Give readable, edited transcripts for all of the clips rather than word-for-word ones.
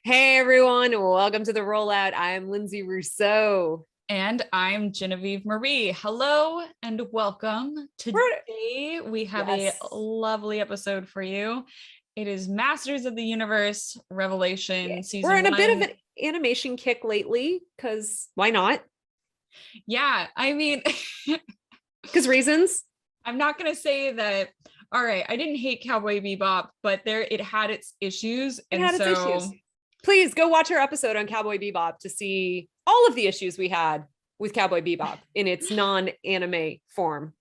Hey everyone, welcome to the rollout. I'm Linsay Rousseau. And I'm Genevieve Marie. Hello and welcome. We're- Today we have a yes. lovely episode for you. It is Masters of the Universe Yeah. Revelation We're season in a bit of one. an animation kick lately, because why not? Yeah, I mean, Because reasons. I'm not gonna say that. All right, I didn't hate Cowboy Bebop, but it had its issues, It and had its issues. so Please go watch our episode on Cowboy Bebop to see all of the issues we had with Cowboy Bebop in its non-anime form.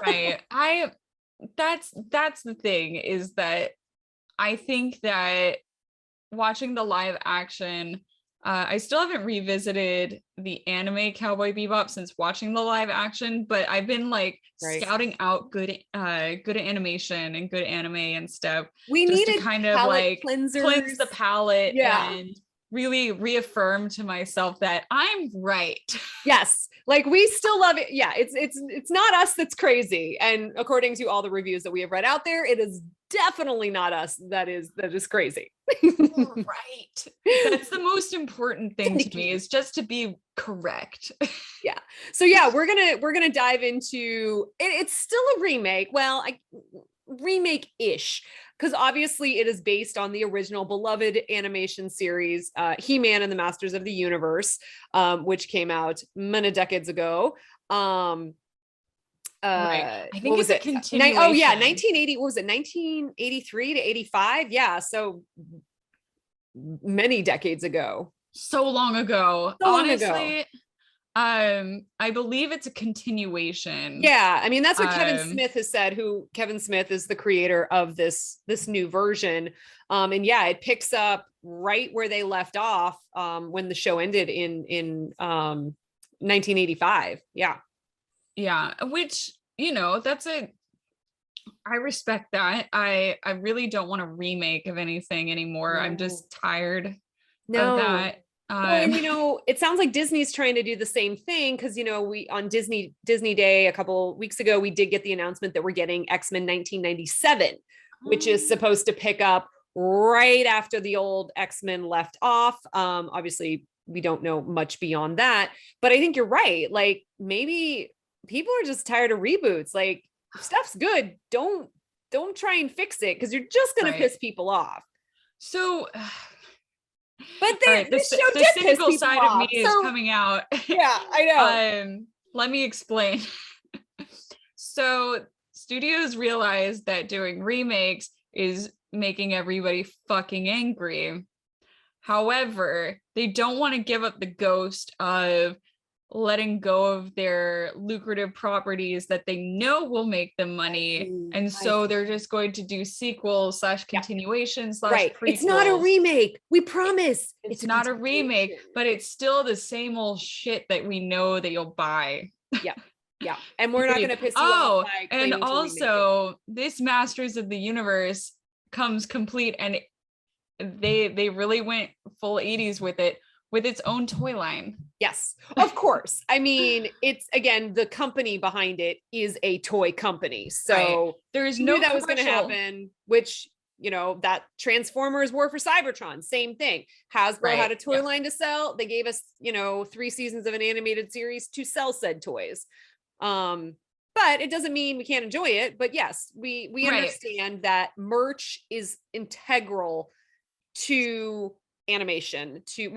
right. That's the thing is that I think that watching the live action, I still haven't revisited the anime Cowboy Bebop since watching the live action, but I've been like Right. scouting out good animation and good anime and stuff We just to needed kind of palette like cleansers. cleanse the palette Yeah. and really reaffirm to myself that I'm right. Yes, like we still love it. Yeah, it's not us that's crazy. And according to all the reviews that we have read out there, it is definitely not us that is crazy. Right. That's the most important thing to me, is just to be correct. Yeah. So yeah, we're gonna dive into it. It's still a remake. Well, remake-ish, because obviously it is based on the original beloved animation series, He-Man and the Masters of the Universe, which came out many decades ago. Right. I think What was it's a it? continuation. Oh yeah, 1980. What was it? 1983 to 85. Yeah, so many decades ago. So long ago. So long Honestly, ago. I believe it's a continuation. Yeah, I mean that's what Kevin Smith has said. Who Kevin Smith is the creator of this new version, and yeah, it picks up right where they left off when the show ended in 1985. Yeah, Which I respect that. I really don't want a remake of anything anymore. I'm just tired of that. Well, and it sounds like Disney's trying to do the same thing, because we on Disney Day a couple weeks ago, we did get the announcement that we're getting X-Men 1997, which is supposed to pick up right after the old X-Men left off. Obviously, we don't know much beyond that, but I think you're right. Like maybe people are just tired of reboots. Like if stuff's good, don't try and fix it, because you're just gonna piss people off. So. But the cynical side of me is coming out. Yeah, I know. Let me explain. So studios realize that doing remakes is making everybody fucking angry. However, they don't want to give up the ghost of letting go of their lucrative properties that they know will make them money, and so they're just going to do sequels / continuations / prequels. It's not a remake, we promise. It's not a remake, but it's still the same old shit that we know that you'll buy. Yeah, and we're not going to piss you off by and also this Masters of the Universe comes complete, and they really went full 80s with it, with its own toy line. Yes, of course. I mean, it's, again, the company behind it is a toy company, so there's no that was going to happen. Which that Transformers War for Cybertron, same thing. Hasbro had a toy line to sell. They gave us 3 seasons of an animated series to sell said toys. But it doesn't mean we can't enjoy it. But yes, we understand that merch is integral to animation, to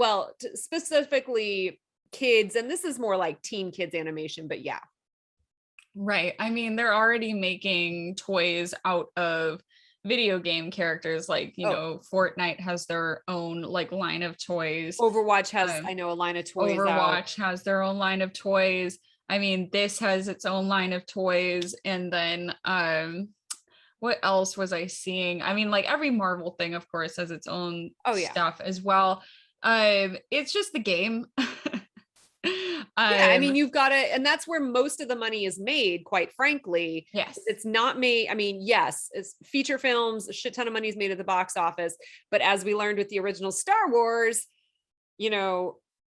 specifically kids, and this is more like teen kids animation, but yeah. Right. I mean, they're already making toys out of video game characters, like Fortnite has their own like line of toys. Overwatch has I know a line of toys. Overwatch has their own line of toys. I mean, this has its own line of toys. And then what else was I seeing? I mean, like every Marvel thing, of course, has its own stuff as well. It's just the game. I mean, you've got to, and that's where most of the money is made, quite frankly. Yes. It's not made. I mean, yes, it's feature films, a shit ton of money is made at the box office. But as we learned with the original Star Wars,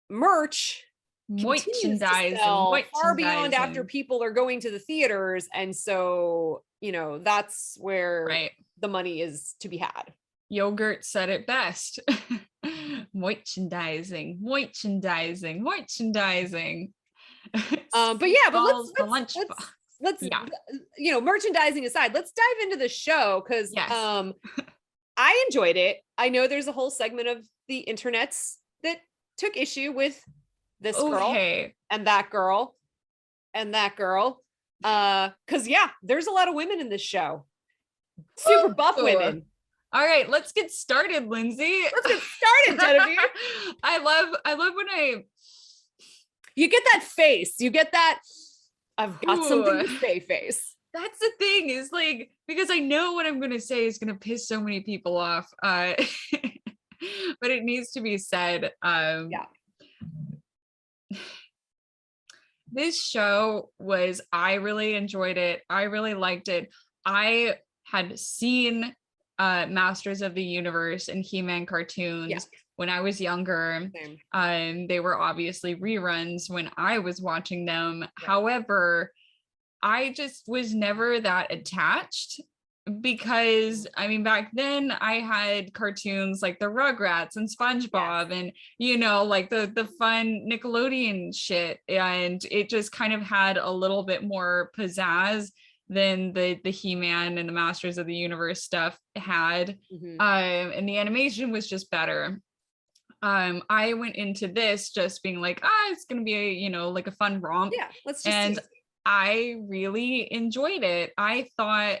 merch, merchandise far beyond after people are going to the theaters. And so, that's where the money is to be had. Yogurt said it best. merchandising. But yeah, but Balls, the lunch let's yeah. Merchandising aside, let's dive into the show, because Yes. I enjoyed it. I know there's a whole segment of the internets that took issue with this girl and that girl and that girl. Because there's a lot of women in this show. Super buff women. All right, let's get started, Linsay. Let's get started, Genevieve. I love when you get that face. You get that I've got something to say face. That's the thing, is like, because I know what I'm going to say is going to piss so many people off. But it needs to be said. This show I really enjoyed it. I really liked it. I had seen Masters of the Universe and He-Man cartoons when I was younger. They were obviously reruns when I was watching them. However, I just was never that attached, because I mean, back then I had cartoons like the Rugrats and SpongeBob and, like the fun Nickelodeon shit. And it just kind of had a little bit more pizzazz than the He-Man and the Masters of the Universe stuff had. And the animation was just better. I went into this just being like, it's going to be like a fun romp. Yeah, let's just I really enjoyed it. I thought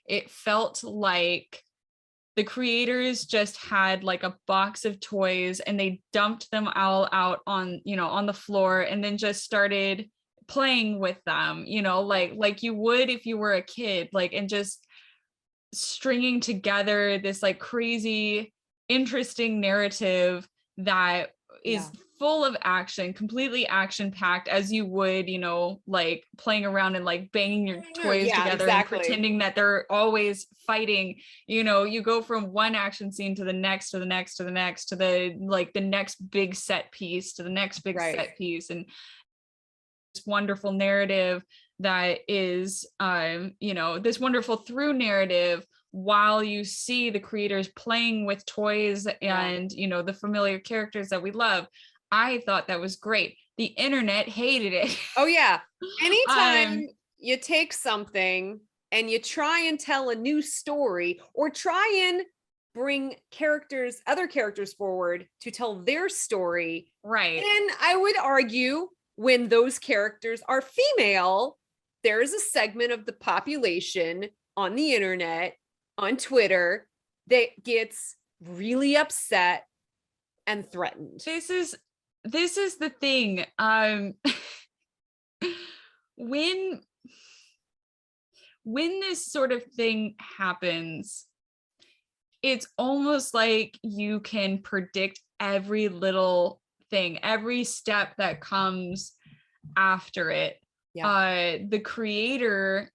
it felt like the creators just had like a box of toys and they dumped them all out on the floor and then just started playing with them, like you would if you were a kid, like, and just stringing together this like crazy, interesting narrative that is full of action, completely action packed, as you would, like playing around and like banging your toys together and pretending that they're always fighting. You go from one action scene to the next, to the next, to the next, to the next big set piece, to the next big set piece. And this wonderful narrative that is, this wonderful through narrative, while you see the creators playing with toys and, the familiar characters that we love. I thought that was great. The internet hated it. Oh yeah. Anytime you take something and you try and tell a new story, or try and bring other characters forward to tell their story. Right. And I would argue, when those characters are female, there is a segment of the population on the internet, on Twitter, that gets really upset and threatened. This is the thing. When this sort of thing happens, it's almost like you can predict every little thing, every step that comes after it. The creator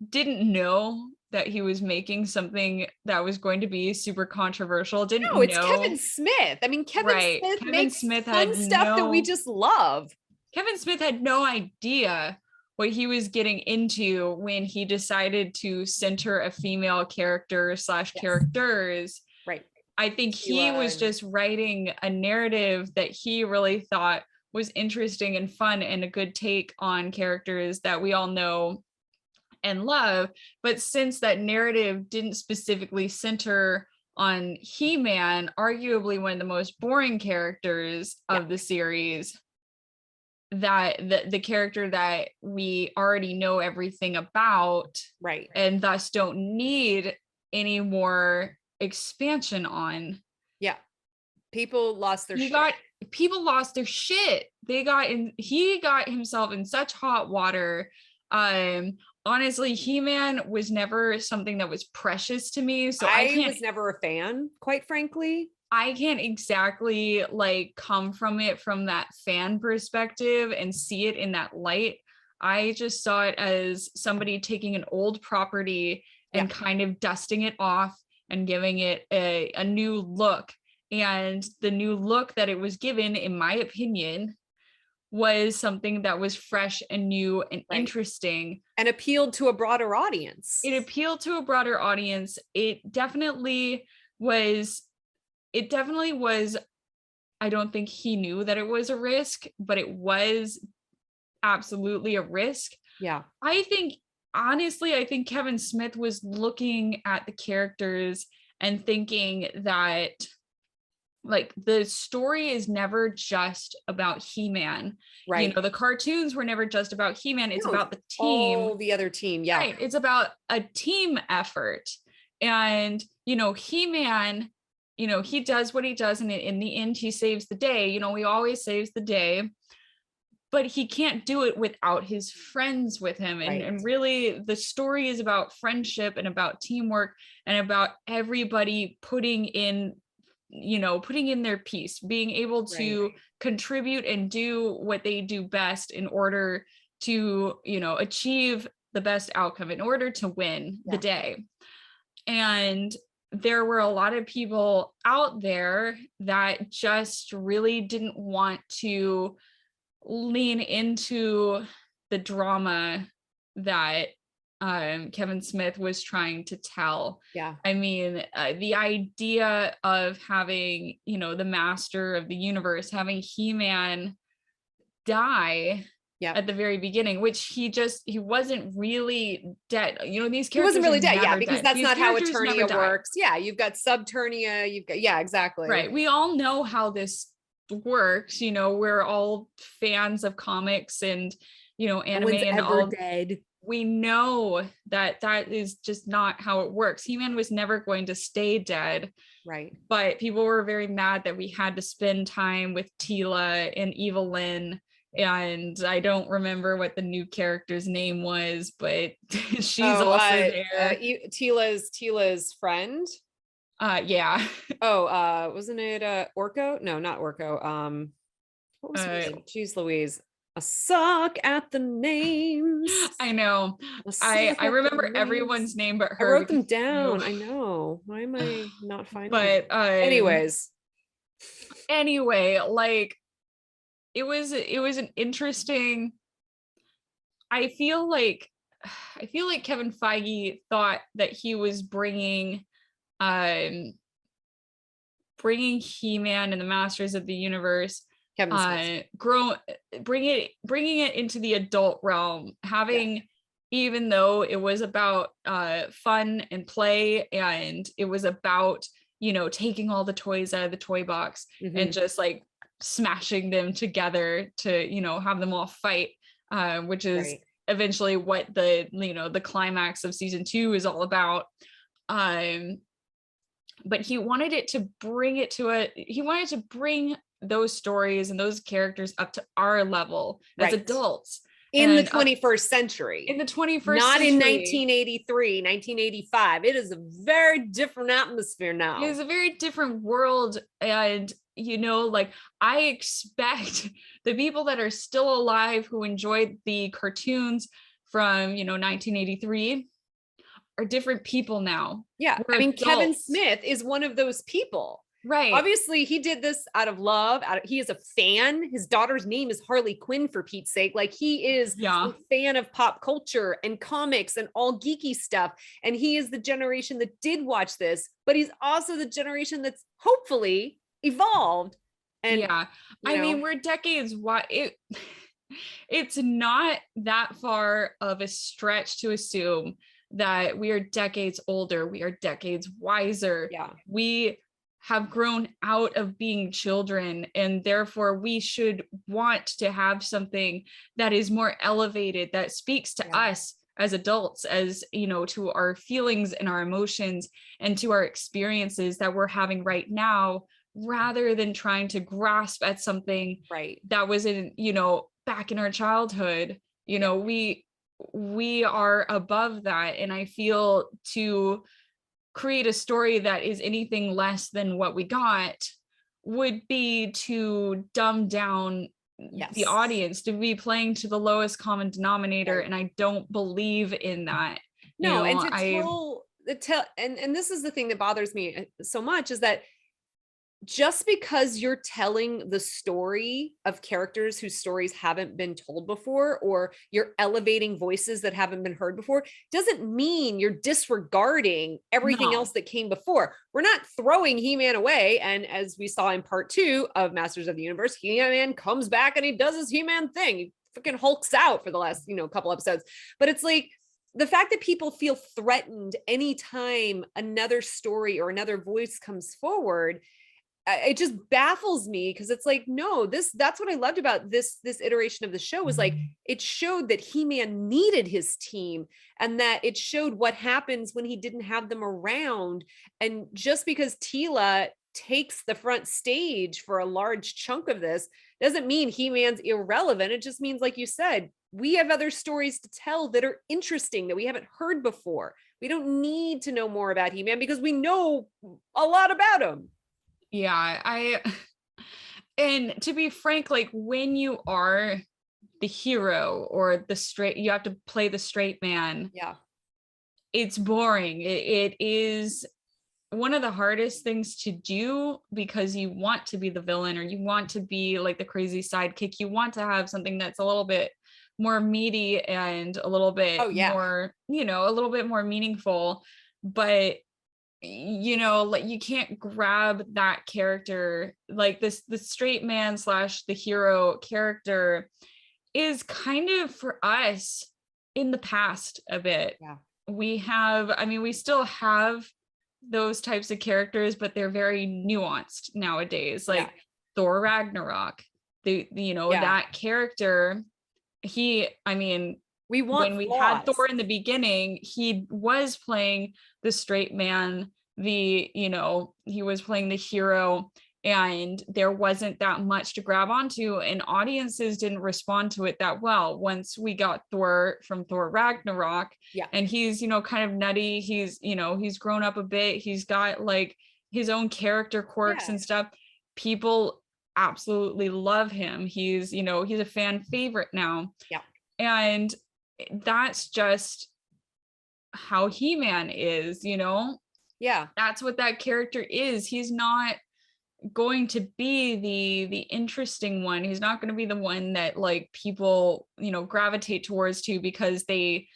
didn't know that he was making something that was going to be super controversial. It's Kevin Smith. I mean, Kevin Smith had stuff that we just love. Kevin Smith had no idea what he was getting into when he decided to center a female character / characters. Right. I think he was just writing a narrative that he really thought was interesting and fun and a good take on characters that we all know and love. But since that narrative didn't specifically center on He-Man, arguably one of the most boring characters of the series, that the character that we already know everything about, right, and thus don't need any more expansion on. People lost their shit. People lost their shit. He got himself in such hot water. Honestly, He-Man was never something that was precious to me. So I was never a fan, quite frankly. I can't exactly like come from it from that fan perspective and see it in that light. I just saw it as somebody taking an old property and kind of dusting it off and giving it a new look. And the new look that it was given, in my opinion, was something that was fresh and new and interesting. And appealed to a broader audience. It appealed to a broader audience. It definitely was, it definitely was, I don't think he knew that it was a risk, but it was absolutely a risk. Yeah. I think, honestly, I think Kevin Smith was looking at the characters and thinking that, like, the story is never just about He-Man. Right. You know, the cartoons were never just about He-Man. It's No, about the team. all the other team. Yeah. Right. It's about a team effort. And, you know, He-Man, you know, he does what he does, and in the end, he saves the day. You know, he always saves the day, but he can't do it without his friends with him. Right. And really, the story is about friendship and about teamwork and about everybody putting in, you know, putting in their piece, being able to contribute and do what they do best in order to, you know, achieve the best outcome, in order to win the day. And there were a lot of people out there that just really didn't want to lean into the drama that Kevin Smith was trying to tell. Yeah. I mean, the idea of having, you know, the master of the universe, having He-Man die at the very beginning, which he wasn't really dead. You know, these characters, he wasn't really dead. Yeah, because dead. that's These not how characters Eternia works. Yeah, you've got Subternia, you've got, yeah, exactly. Right. We all know how this works. You know, we're all fans of comics and, you know, anime, no one's and ever all dead. We know that that is just not how it works. He-Man was never going to stay dead. Right. But people were very mad that we had to spend time with Teela and evil-lyn. And I don't remember what the new character's name was, but she's also there. Teela's friend. Yeah. Wasn't it Orko? No, not Orko. What was her name? Jeez Louise. I suck at the names. I know. I remember everyone's name but her. I wrote them down. I know. Why am I not finding but anyway, like, it was an interesting, I feel like Kevin Feige thought that he was bringing He-Man and the Masters of the Universe, bringing it into the adult realm, having, even though it was about fun and play, and it was about, you know, taking all the toys out of the toy box and just like smashing them together to, you know, have them all fight, which is eventually what the, you know, the climax of season 2 is all about. But he wanted to bring those stories and those characters up to our level as adults in the 21st century. In the 21st not century. In 1983, 1985. It is a very different atmosphere now. It is a very different world. And, you know, like, I expect the people that are still alive who enjoyed the cartoons from, you know, 1983 are different people now. Yeah. We're I mean, adults. Kevin Smith is one of those people. Right. Obviously, he did this out of love. He is a fan. His daughter's name is Harley Quinn, for Pete's sake. Like, he is a fan of pop culture and comics and all geeky stuff. And he is the generation that did watch this, but he's also the generation that's hopefully evolved. And I mean, we're decades it's not that far of a stretch to assume that we are decades older, we are decades wiser. We have grown out of being children, and therefore we should want to have something that is more elevated, that speaks to us as adults, as, you know, to our feelings and our emotions and to our experiences that we're having right now, rather than trying to grasp at something that was in, you know, back in our childhood. You know, we are above that. And I feel to create a story that is anything less than what we got would be to dumb down the audience, to be playing to the lowest common denominator. And I don't believe in that. No, and to tell, and this is the thing that bothers me so much, is that just because you're telling the story of characters whose stories haven't been told before, or you're elevating voices that haven't been heard before, doesn't mean you're disregarding everything No. else that came before. We're not throwing He-Man away. And as we saw in part 2 of Masters of the Universe, He-Man comes back and he does his He-Man thing. He freaking hulks out for the last, couple episodes. But it's like, the fact that people feel threatened anytime another story or another voice comes forward, it just baffles me, because it's like, no, that's what I loved about this iteration of the show, was like, it showed that He-Man needed his team, and that it showed what happens when he didn't have them around. And just because Tila takes the front stage for a large chunk of this doesn't mean He-Man's irrelevant. It just means, like you said, we have other stories to tell that are interesting, that we haven't heard before. We don't need to know more about He-Man because we know a lot about him. Yeah, and to be frank, like when you are the hero or you have to play the straight man. Yeah. It's boring. It is one of the hardest things to do, because you want to be the villain, or you want to be like the crazy sidekick. You want to have something that's a little bit more meaty and a little bit more, a little bit more meaningful. But like you can't grab that character, like the straight man / the hero character is kind of, for us, in the past a bit. Yeah. We still have those types of characters, but they're very nuanced nowadays. Like Thor Ragnarok, that character, when we had Thor in the beginning, he was playing the straight man, he was playing the hero, and there wasn't that much to grab onto, and audiences didn't respond to it that well. Once we got Thor from Thor Ragnarok, and he's, kind of nutty, he's grown up a bit, he's got like his own character quirks and stuff. People absolutely love him. He's a fan favorite now. And that's just how He-Man is, that's what that character is. He's not going to be the interesting one. He's not going to be the one that like people gravitate towards because they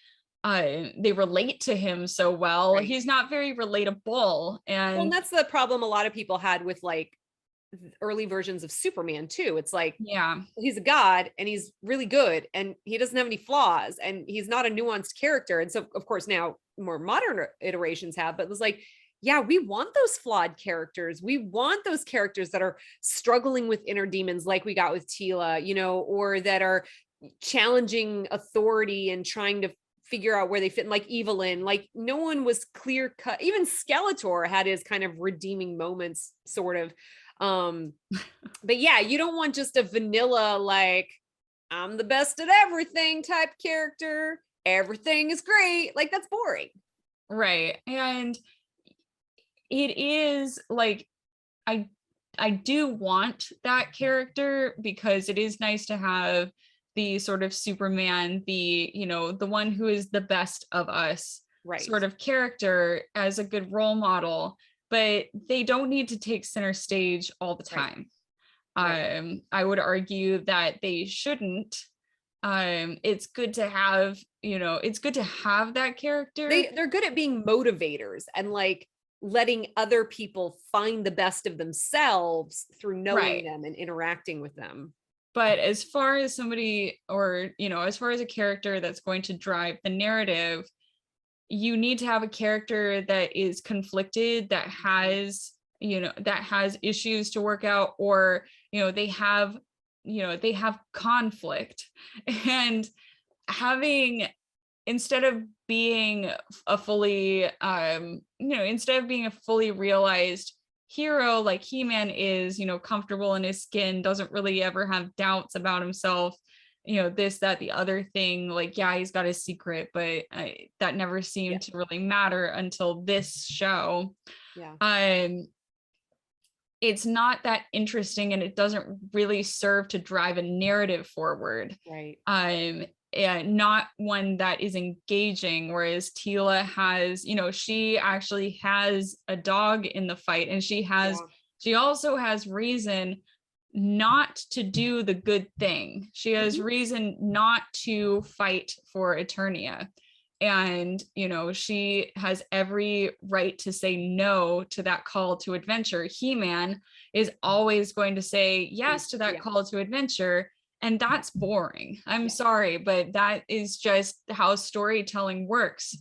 relate to him so well. Right. He's not very relatable. And that's the problem a lot of people had with like early versions of Superman too. It's like, he's a god and he's really good and he doesn't have any flaws and he's not a nuanced character. And so of course now more modern iterations have, but it was like, we want those flawed characters. We want those characters that are struggling with inner demons, like we got with Tila, or that are challenging authority and trying to figure out where they fit in, like evil-lyn. Like no one was clear cut. Even Skeletor had his kind of redeeming moments, sort of. But you don't want just a vanilla, like I'm the best at everything type character. Everything is great. Like that's boring. Right. And it is like, I do want that character because it is nice to have the sort of Superman, the one who is the best of us, sort of character as a good role model, but they don't need to take center stage all the time. I would argue that they shouldn't. It's good to have, that character. They're good at being motivators and like letting other people find the best of themselves through knowing them and interacting with them. But as far as somebody, or as far as a character that's going to drive the narrative, you need to have a character that is conflicted, that has issues to work out, or they have conflict. And having, instead of being a fully realized hero like He-Man is, comfortable in his skin, doesn't really ever have doubts about himself, this, that, the other thing, like he's got his secret, but that never seemed to really matter until this show. It's not that interesting, and it doesn't really serve to drive a narrative forward. And not one that is engaging, whereas Tila has, she actually has a dog in the fight, and she has she also has reason not to do the good thing. She has reason not to fight for Eternia. And, you know, she has every right to say no to that call to adventure. He-Man is always going to say yes to that call to adventure. And that's boring. I'm sorry, but that is just how storytelling works.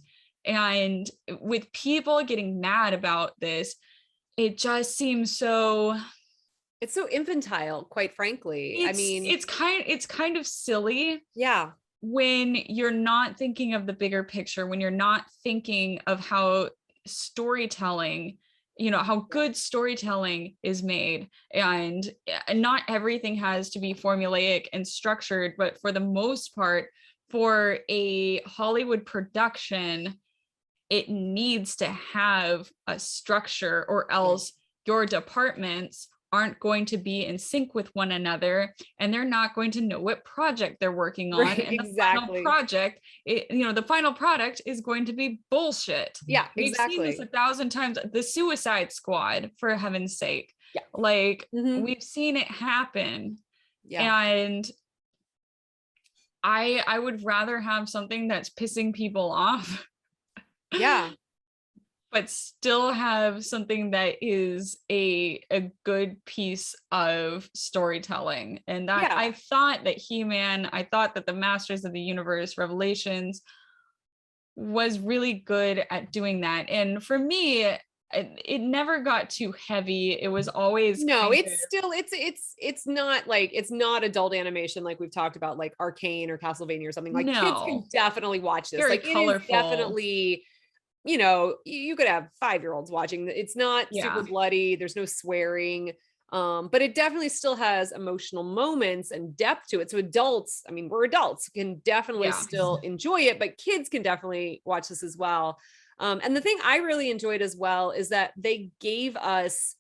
And with people getting mad about this, it just seems so... It's so infantile, quite frankly. It's kind of silly. Yeah. When you're not thinking of the bigger picture, when you're not thinking of how storytelling, you know, how good storytelling is made, and not everything has to be formulaic and structured, but for the most part, for a Hollywood production, it needs to have a structure, or else your departments aren't going to be in sync with one another, and they're not going to know what project they're working on. Right, and the final project, the final product is going to be bullshit. Yeah, We've seen this 1,000 times. The Suicide Squad, for heaven's sake. Yeah. Like, we've seen it happen. Yeah. And I would rather have something that's pissing people off. Yeah. But still have something that is a good piece of storytelling. And that I thought that He-Man, I thought that the Masters of the Universe Revelations was really good at doing that. And for me, it never got too heavy. It was always it's not like, it's not adult animation like we've talked about, like Arcane or Castlevania or something. Like, kids can definitely watch this. Very like colorful. It is definitely, you know, you could have 5-year-olds watching. It's not super bloody. There's no swearing. But it definitely still has emotional moments and depth to it. So adults, I mean, we're adults, can definitely still enjoy it, but kids can definitely watch this as well. And the thing I really enjoyed as well is that they gave us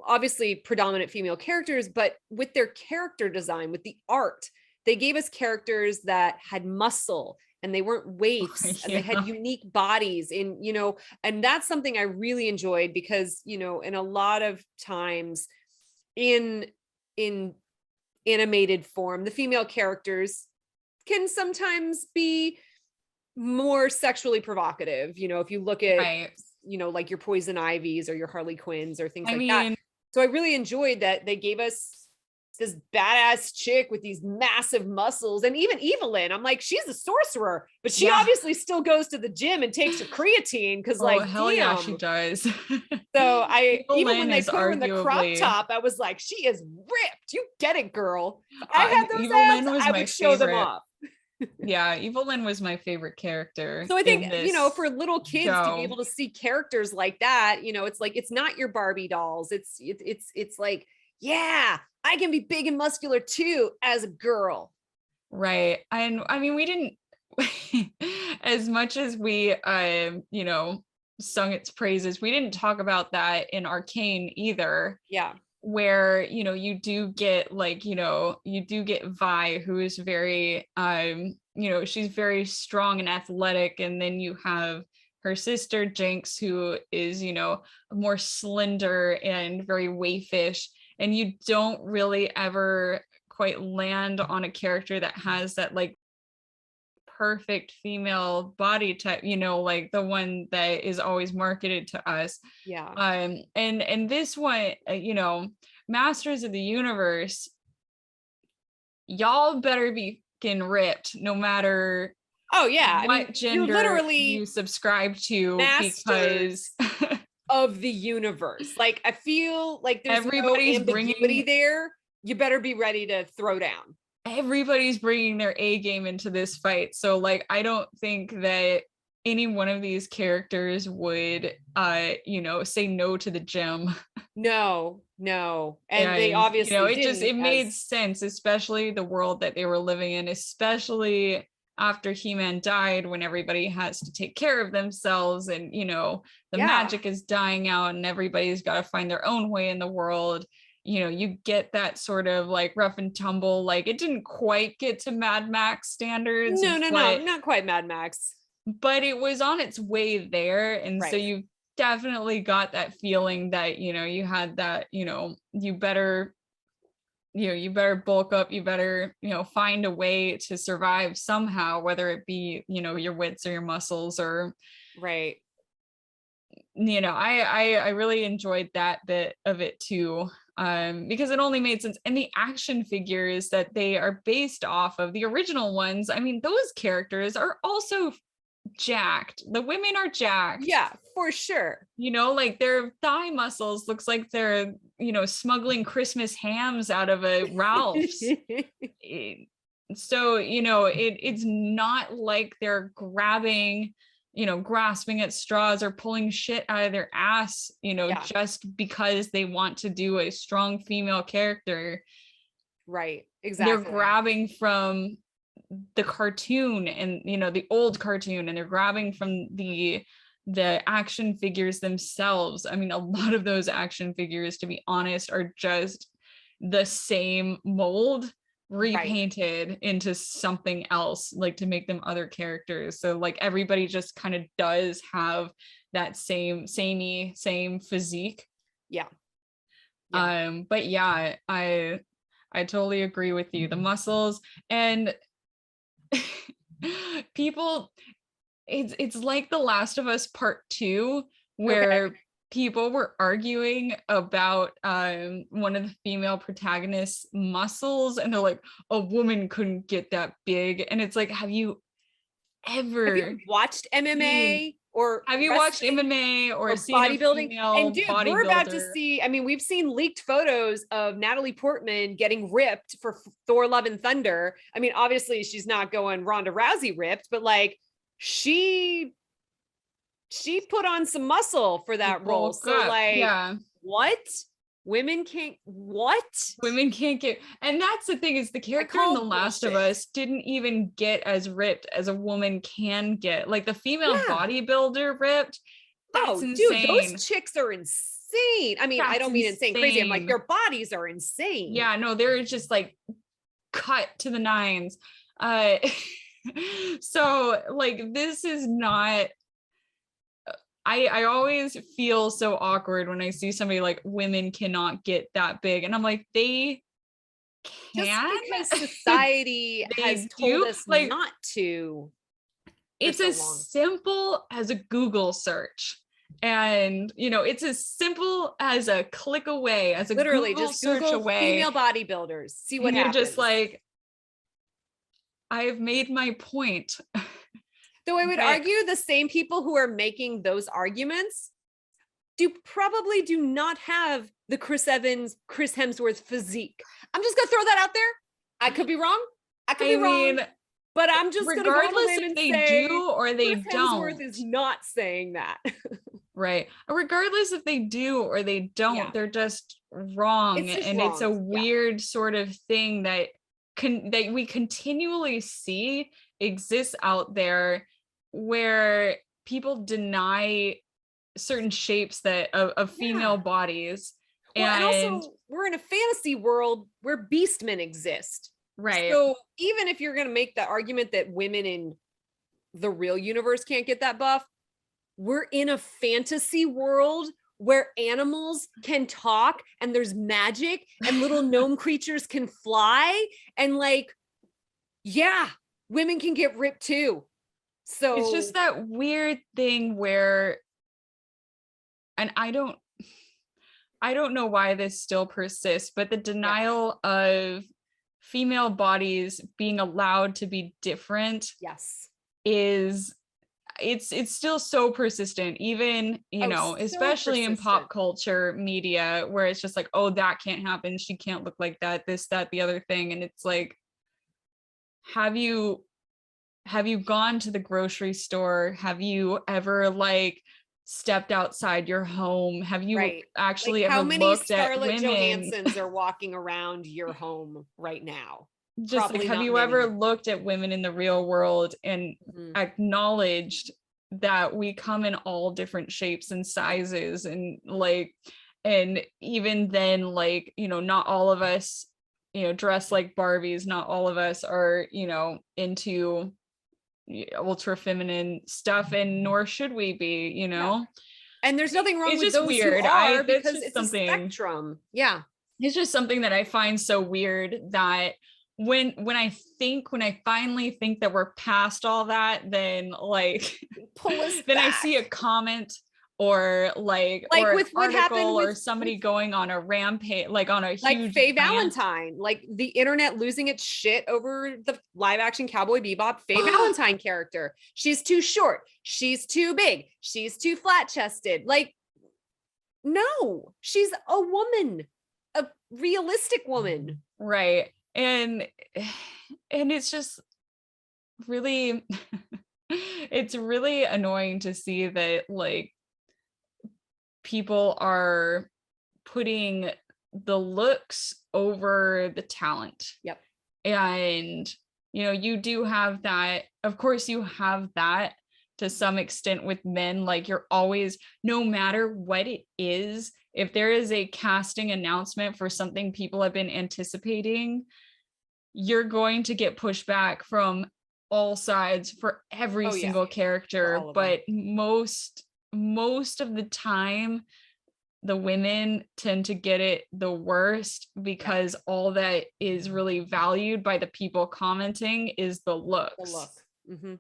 obviously predominant female characters, but with their character design, with the art, they gave us characters that had muscle, and they weren't waifs, and they had unique bodies in, you know, and that's something I really enjoyed, because, you know, in a lot of times in animated form, the female characters can sometimes be more sexually provocative. You know, if you look at, you know, like your Poison Ivies or your Harley Quinns or things that. So I really enjoyed that they gave us this badass chick with these massive muscles, and even evil-lyn. I'm like, she's a sorcerer, but she obviously still goes to the gym and takes her creatine, because yeah, she does. So even when they put her in the crop top, I was like, she is ripped. You get it, girl. I had those abs, I would show them off. Yeah, evil-lyn was my favorite character. So I think, you know, for little kids to be able to see characters like that, you know, it's like, it's not your Barbie dolls. It's like, yeah, I can be big and muscular too as a girl. Right. And I mean, we didn't, as much as we, you know, sung its praises, we didn't talk about that in Arcane either. Yeah. Where, you know, you do get like, you know, you do get Vi, who is very, you know, she's very strong and athletic. And then you have her sister Jinx, who is, you know, more slender and very waifish. And you don't really ever quite land on a character that has that like perfect female body type, you know, like the one that is always marketed to us. Yeah. And this one, you know, Masters of the Universe, y'all better be fucking ripped, no matter what gender literally you subscribe to, because of the universe. Like, I feel like there's everybody's no ambiguity there. You better be ready to throw down. Everybody's bringing their A game into this fight. So like, I don't think that any one of these characters would, you know, say no to the gym. No. And they obviously, you know, it made sense, especially the world that they were living in, especially after He-Man died, when everybody has to take care of themselves, and, you know, the magic is dying out and everybody's got to find their own way in the world. You know, you get that sort of like rough and tumble, like it didn't quite get to Mad Max standards. No, not quite Mad Max. But it was on its way there. And so you definitely got that feeling that, you had that, you better bulk up, you better, find a way to survive somehow, whether it be, your wits or your muscles or, right. I really enjoyed that bit of it too, because it only made sense. And the action figures that they are based off of, the original ones, I mean, those characters are also jacked. The women are jacked. Yeah, for sure. Like their thigh muscles looks like they're, smuggling Christmas hams out of a Ralph's. So, it's not like they're grabbing, grasping at straws or pulling shit out of their ass, just because they want to do a strong female character. Right, exactly. They're grabbing from the cartoon and, the old cartoon, and they're grabbing from the action figures themselves. I mean, a lot of those action figures, to be honest, are just the same mold repainted right. into something else, like to make them other characters. So like everybody just kind of does have that same physique. Yeah. But yeah, I totally agree with you. The muscles and people, it's like The Last of Us Part 2, where people were arguing about one of the female protagonists' muscles, and they're like, a woman couldn't get that big. And it's like, have you watched MMA or have you watched MMA or seen bodybuilding? And dude, we're about to bodybuilder? see, I mean, we've seen leaked photos of Natalie Portman getting ripped for Thor: Love and Thunder. I mean, obviously she's not going Ronda Rousey ripped, but like she put on some muscle for that role. So like, yeah, what? Women can't get, and that's the thing, is the character in The Last of Us didn't even get as ripped as a woman can get. Like the female bodybuilder ripped. That's insane. Dude, those chicks are insane. I mean, I don't mean insane crazy. I'm like, their bodies are insane. Yeah, no, they're just like cut to the nines. So like, this is not, I always feel so awkward when I see somebody like, women cannot get that big. And I'm like, they can. Just because society has told us like, not to. It's as simple as a Google search. And, it's as simple as a click away, as a literally Google just search Google away. Female bodybuilders, see what happens. You're just like, I've made my point. Though I would argue the same people who are making those arguments probably do not have the Chris Evans, Chris Hemsworth physique. I'm just gonna throw that out there. I could be wrong. I mean, but I'm just gonna go on the limb and say do or they Chris don't. Hemsworth is not saying that. Right. Regardless if they do or they don't, they're just wrong. It's a weird sort of thing that we continually see exists out there, where people deny certain shapes of female bodies. Well, and also we're in a fantasy world where beastmen exist. Right. So even if you're going to make the argument that women in the real universe can't get that buff, we're in a fantasy world where animals can talk and there's magic and little gnome creatures can fly. And like, yeah, women can get ripped too. So it's just that weird thing where, and I don't know why this still persists, but the denial of female bodies being allowed to be different is it's still so persistent, even especially in pop culture media, where it's just like, oh, that can't happen, she can't look like that, this, that, the other thing. And it's like, have you gone to the grocery store? Have you ever like stepped outside your home? Have you actually ever looked at women? How many Scarlett Johanssons are walking around your home right now? Just like, have you ever looked at women in the real world and acknowledged that we come in all different shapes and sizes, and like, and even then, like, not all of us, dress like Barbies. Not all of us are, into ultra feminine stuff, and nor should we be, And there's nothing wrong It's with just those weird. who are, That's because just it's something, a spectrum. Yeah. it's just something that I find so weird, that when I finally think that we're past all that, then like Pull us then I back. see a comment or Like or with an what happened article or with somebody going on a rampage, like on a like huge Faye rant. Valentine, like the internet losing its shit over the live action Cowboy Bebop Faye Valentine character. She's too short. She's too big. She's too flat chested. Like, no, she's a woman, a realistic woman. Right. And it's just really it's really annoying to see that like people are putting the looks over the talent. Yep. And you do have that, of course you have that to some extent with men. Like, you're always, no matter what it is, if there is a casting announcement for something people have been anticipating, you're going to get pushback from all sides for every single character. But most of the time, the women tend to get it the worst, because all that is really valued by the people commenting is the looks. The look. Mm-hmm.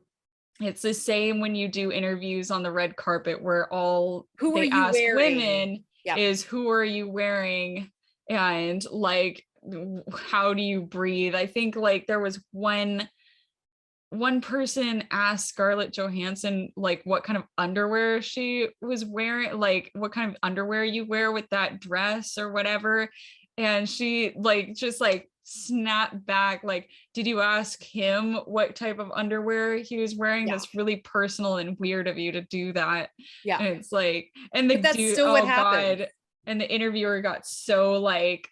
It's the same when you do interviews on the red carpet, where who they ask wearing? women is, who are you wearing? And like, how do you breathe? I think like there was one person asked Scarlett Johansson like what kind of underwear she was wearing, like what kind of underwear you wear with that dress or whatever, and she like just like snapped back, like, did you ask him what type of underwear he was wearing? That's really personal and weird of you to do that. And it's like, and the that's dude, still oh what happened. God, and the interviewer got so like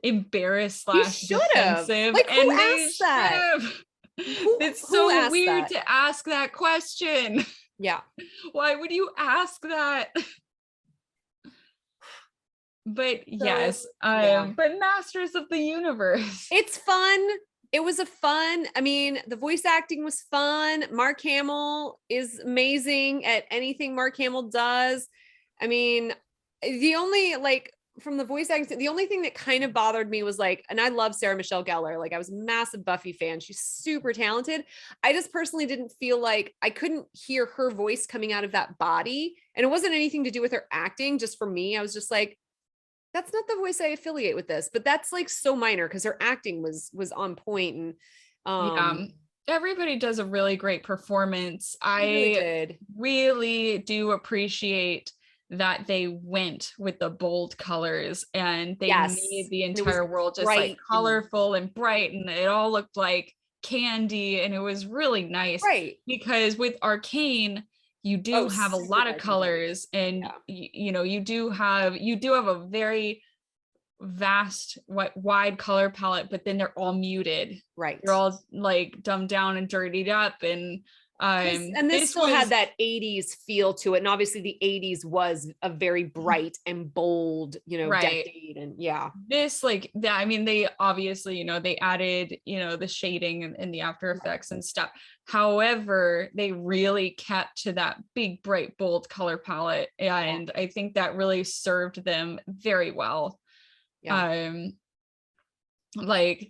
embarrassed / defensive. Like, who and asked that? It's so weird that? to ask that question. Yeah. Why would you ask that? But yes, but Masters of the Universe. It's fun. It was I mean, the voice acting was fun. Mark Hamill is amazing at anything Mark Hamill does. I mean, the only like from the voice acting, the only thing that kind of bothered me was like, and I love Sarah Michelle Gellar. Like, I was a massive Buffy fan. She's super talented. I just personally didn't feel like I couldn't hear her voice coming out of that body. And it wasn't anything to do with her acting. Just for me, I was just like, that's not the voice I affiliate with this, but that's like so minor because her acting was on point. And everybody does a really great performance. I really do appreciate that they went with the bold colors and they made the entire world just like colorful and bright, and it all looked like candy, and it was really nice. Right. Because with Arcane, you do have a lot of colors, and you do have a very vast wide color palette, but then they're all muted. Right. They're all like dumbed down and dirtied up, and this still had that 80s feel to it, and obviously the 80s was a very bright and bold decade. And this like that, I mean, they obviously they added the shading and the After Effects and stuff. However, they really kept to that big bright bold color palette, and I think that really served them very well. Like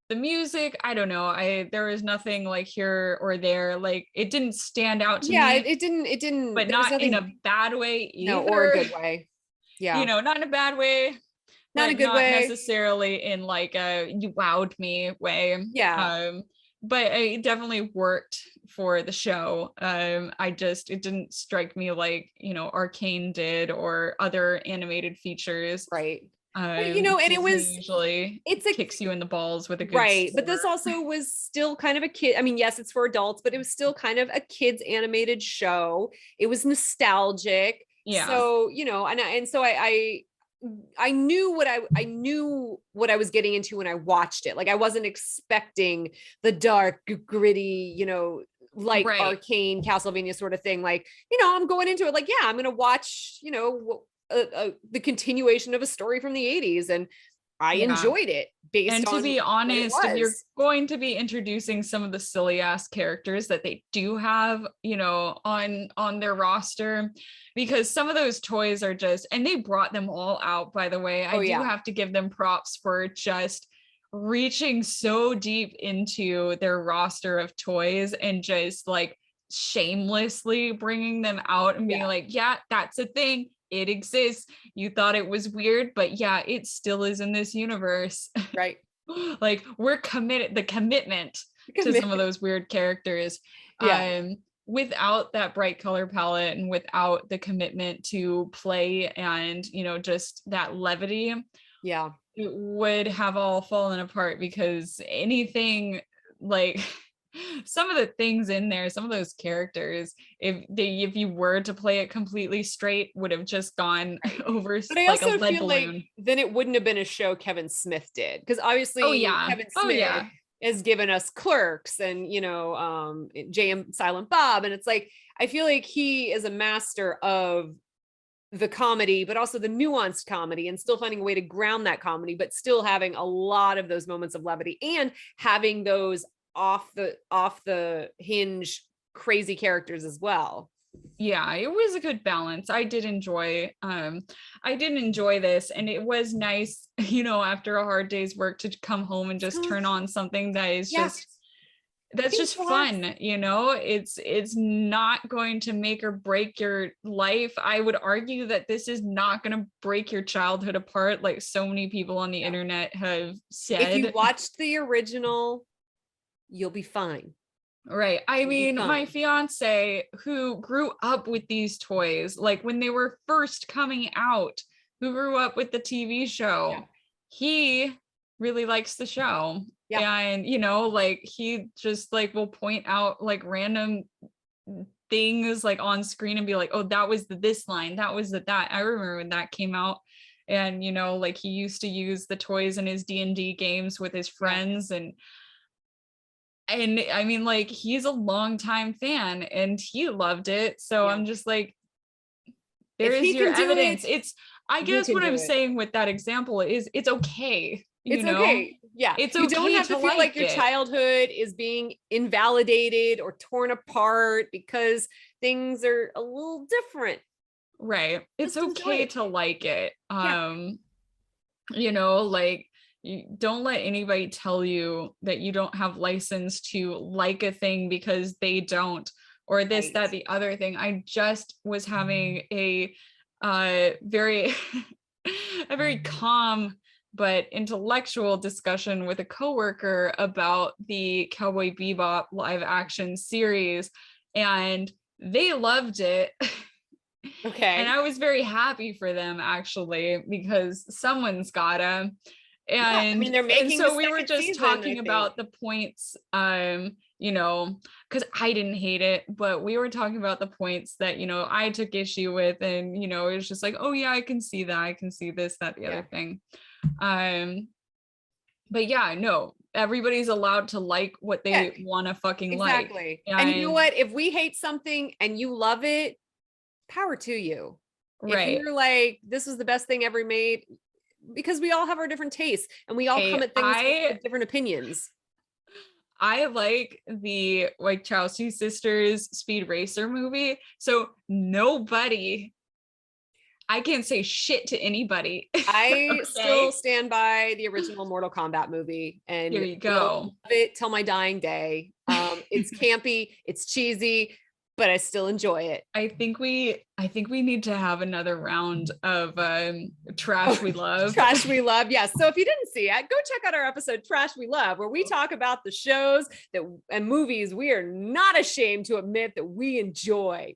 the music, I don't know, there was nothing like here or there, like it didn't stand out to me. It didn't, but not in a bad way either. No, or a good way. Not in a bad way, not a good way, necessarily in like a you wowed me way. But it definitely worked for the show. It didn't strike me like Arcane did or other animated features. Right. But, and it was usually kicks you in the balls with a good right score. But this also was still kind of a kid, I mean, yes, it's for adults, but it was still kind of a kids animated show. It was nostalgic. So I knew what I was getting into when I watched it. Like, I wasn't expecting the dark, gritty, like Arcane, Castlevania sort of thing. Like, I'm going into it like, I'm going to watch, the continuation of a story from the 80s. And I enjoyed it based and on to be honest, what it if you're was. going to be introducing some of the silly ass characters that they do have, you know, on their roster, because some of those toys are just, and they brought them all out, by the way. I Oh, do yeah. have to give them props for just reaching so deep into their roster of toys and just like shamelessly bringing them out and being Yeah. like, yeah, that's a thing. It exists. You thought it was weird, but yeah, it still is in this universe. Right. Like we're committed, the commitment to some of those weird characters. Yeah. Without that bright color palette and without the commitment to play and, you know, just that levity, Yeah. it would have all fallen apart, because anything like some of the things in there, some of those characters, if you were to play it completely straight, would have just gone over But I like a also lead feel like balloon. then it wouldn't have been a show Kevin Smith did, because obviously Oh yeah. Kevin Oh Smith yeah. has given us Clerks and, you know, J.M. Silent Bob, and it's like I feel like he is a master of the comedy, but also the nuanced comedy, and still finding a way to ground that comedy, but still having a lot of those moments of levity and having those off the hinge crazy characters as well. Yeah, it was a good balance. I did enjoy this, and it was nice, you know, after a hard day's work to come home and just turn on something that is just that's just fun, you know. It's not going to make or break your life. I would argue that this is not going to break your childhood apart, like so many people on the internet have said. If you watched the original, you'll be fine. Right. I mean, my fiance, who grew up with these toys, like when they were first coming out, who grew up with the TV show, he really likes the show. And, you know, like he just like will point out like random things like on screen and be like, oh, that was this line, that was that. I remember when that came out. And, you know, like he used to use the toys in his D&D games with his friends, and I mean, like, he's a longtime fan and he loved it. So I'm just like, there is your evidence. I guess what I'm saying with that example is it's okay. It's okay. Yeah. It's you don't have to feel like your it. childhood is being invalidated or torn apart because things are a little different. Right. It's okay to like it. You know, like, you don't let anybody tell you that you don't have license to like a thing because they don't, or this, that, the other thing. I just was having a very a very calm but intellectual discussion with a coworker about the Cowboy Bebop live action series, and they loved it. Okay. And I was very happy for them, actually, because someone's gotta. And I mean, they're making so we were just talking about the points, you know, because I didn't hate it, but we were talking about the points that, you know, I took issue with, and, you know, it was just like, oh yeah, I can see that, I can see this, that, the other thing. But yeah, no, everybody's allowed to like what they want to fucking like. And you know what? If we hate something and you love it, power to you. If you're like, this was the best thing ever made, because we all have our different tastes and we all come at things with different opinions. I like the Wachowski sisters Speed Racer movie. So I can't say shit to anybody. I still stand by the original Mortal Kombat movie, and here you go. Love it till my dying day. It's campy, it's cheesy, but I still enjoy it. I think we need to have another round of Trash We Love. Trash We Love. Yes. So if you didn't see it, go check out our episode Trash We Love, where we talk about the shows and movies we are not ashamed to admit that we enjoy.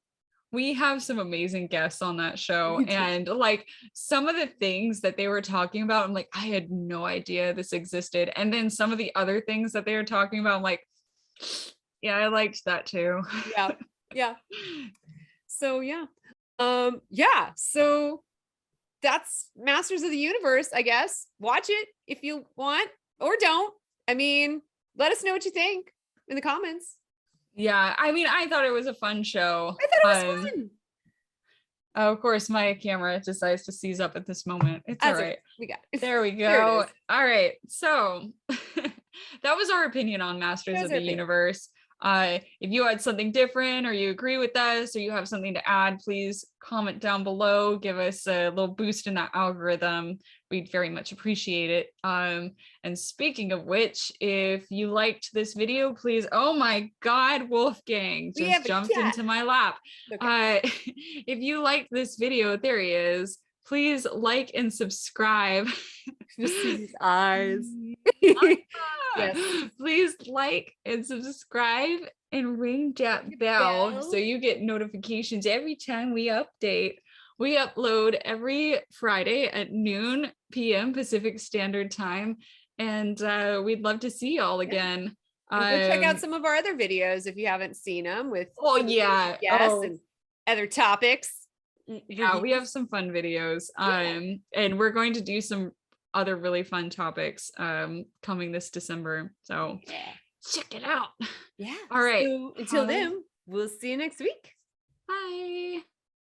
We have some amazing guests on that show, and like some of the things that they were talking about, I'm like, I had no idea this existed. And then some of the other things that they were talking about, I'm like, yeah, I liked that too. Yeah. So so that's Masters of the Universe, I guess. Watch it if you want, or don't. I mean, let us know what you think in the comments. Yeah, I mean, I thought it was a fun show. I thought it was fun. Of course, my camera decides to seize up at this moment. It's all right. We got it. There we go. All right. So that was our opinion on Masters of the Universe. If you had something different, or you agree with us, or you have something to add, please comment down below. Give us a little boost in that algorithm. We'd very much appreciate it. And speaking of which, if you liked this video, please, oh my God, Wolfgang just jumped into my lap. Okay. If you liked this video, there he is. Please like and subscribe. Just see his eyes. Yes. Please like and subscribe and ring that bell so you get notifications every time we update. We upload every Friday at noon p.m. Pacific Standard Time, and we'd love to see y'all again. Go check out some of our other videos if you haven't seen them with and other topics. Yeah, we have some fun videos. And we're going to do some other really fun topics coming this December. So check it out. Yeah. All right. So until then, we'll see you next week. Bye.